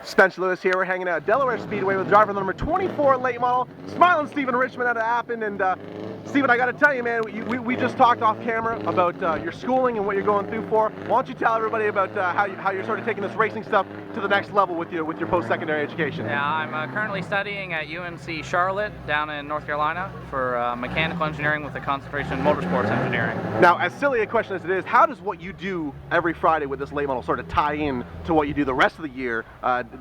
Spencer Lewis here. We're hanging out at Delaware Speedway with driver number 24 late model, smiling Stephen Richmond out of Appin. And Stephen, I got to tell you, man, we just talked off camera about your schooling and what you're going through for. Why don't you tell everybody about how you're sort of taking this racing stuff to the next level with your post-secondary education? Yeah, I'm currently studying at UNC Charlotte down in North Carolina for mechanical engineering with a concentration in motorsports engineering. Now, as silly a question as it is, how does what you do every Friday with this late model sort of tie in to what you do the rest of the year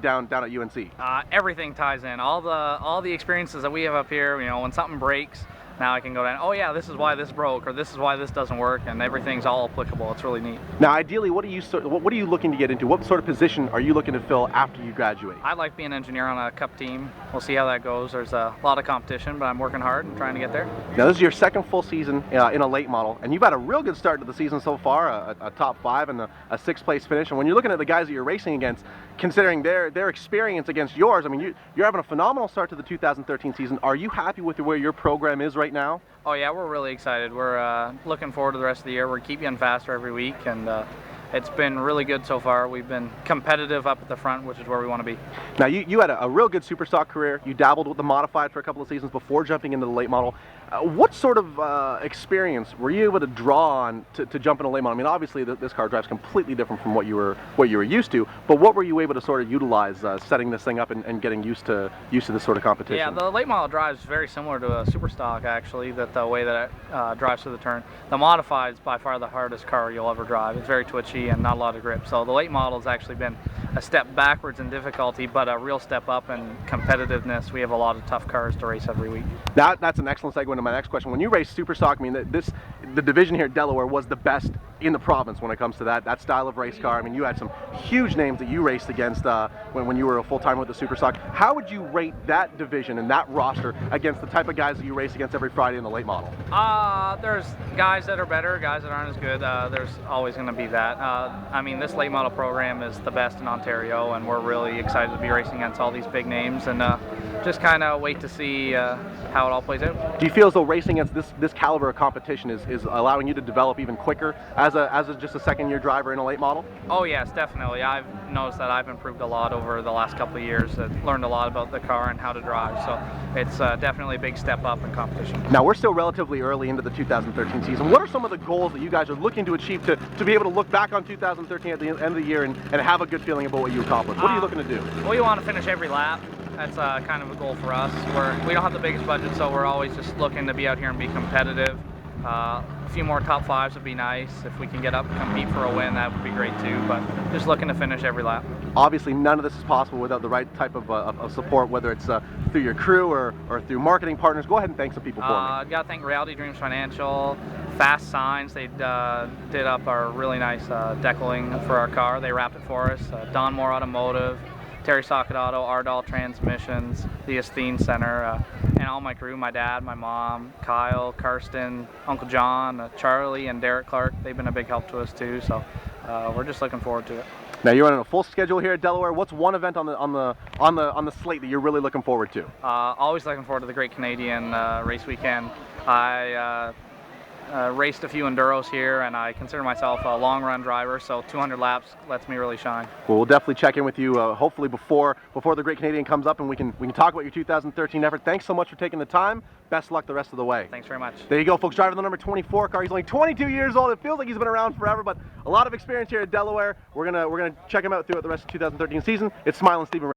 down at UNC? Everything ties in. All the experiences that we have up here. You know, when something breaks, now I can go down, oh yeah, this is why this broke, or this is why this doesn't work, and everything's all applicable. It's really neat. Now, ideally, what are you looking to get into? What sort of position are you looking to fill after you graduate? I'd like to be an engineer on a cup team. We'll see how that goes. There's a lot of competition, but I'm working hard and trying to get there. Now, this is your second full season in a late model, and you've had a real good start to the season so far, a top 5 and a 6th place finish. And when you're looking at the guys that you're racing against, considering their experience against yours, I mean, you're having a phenomenal start to the 2013 season. Are you happy with where your program is right now? Oh yeah, we're really excited. We're looking forward to the rest of the year. We're keep getting faster every week, and it's been really good so far. We've been competitive up at the front, which is where we want to be. Now, you had a real good super stock career. You dabbled with the modified for a couple of seasons before jumping into the late model. What sort of experience were you able to draw on to jump in a late model? I mean, obviously this car drives completely different from what you were used to, but what were you able to sort of utilize setting this thing up and getting used to this sort of competition? Yeah, the late model drives very similar to a super stock, actually, the way that it drives through the turn. The modified is by far the hardest car you'll ever drive. It's very twitchy and not a lot of grip. So the late model has actually been a step backwards in difficulty, but a real step up in competitiveness. We have a lot of tough cars to race every week. That's an excellent segue into my next question. When you race super stock, I mean, the division here at Delaware was the best in the province when it comes to that style of race car. I mean, you had some huge names that you raced against when you were a full-time with the super stock. How would you rate that division and that roster against the type of guys that you race against every Friday in the late model? There's guys that are better, guys that aren't as good. There's always going to be that. I mean, this late model program is the best in Ontario, and we're really excited to be racing against all these big names, and just kind of wait to see how it all plays out. Do you feel as though racing against this caliber of competition is allowing you to develop even quicker as just a second-year driver in a late model? Oh yes, definitely. I've noticed that I've improved a lot over the last couple of years. I've learned a lot about the car and how to drive, so it's definitely a big step up in competition. Now, we're still relatively early into the 2013 season. What are some of the goals that you guys are looking to achieve to be able to look back on 2013 at the end of the year and have a good feeling about what you accomplished? What are you looking to do? We want to finish every lap. That's kind of a goal for us. We don't have the biggest budget, so we're always just looking to be out here and be competitive. A few more top 5s would be nice. If we can get up and compete for a win, that would be great too, but just looking to finish every lap. Obviously, none of this is possible without the right type of support, whether it's through your crew or through marketing partners. Go ahead and thank some people for me. I've got to thank Reality Dreams Financial, Fast Signs. They did up our really nice decaling for our car. They wrapped it for us. Don Moore Automotive, Terry Socket Auto, Ardall Transmissions, the Esthene Center, and all my crew, my dad, my mom, Kyle, Karsten, Uncle John, Charlie, and Derek Clark. They've been a big help to us too, so we're just looking forward to it. Now, you're running a full schedule here at Delaware. What's one event on the slate that you're really looking forward to? Always looking forward to the Great Canadian Race Weekend. I raced a few enduros here, and I consider myself a long run driver, so 200 laps lets me really shine. Well, we'll definitely check in with you hopefully before the Great Canadian comes up, and we can talk about your 2013 effort. Thanks so much for taking the time. Best luck the rest of the way. Thanks very much. There you go, folks. Driver the number 24 car. He's only 22 years old. It feels like he's been around forever, but a lot of experience here at Delaware. We're gonna check him out throughout the rest of the 2013 season. It's Smiling Stephen.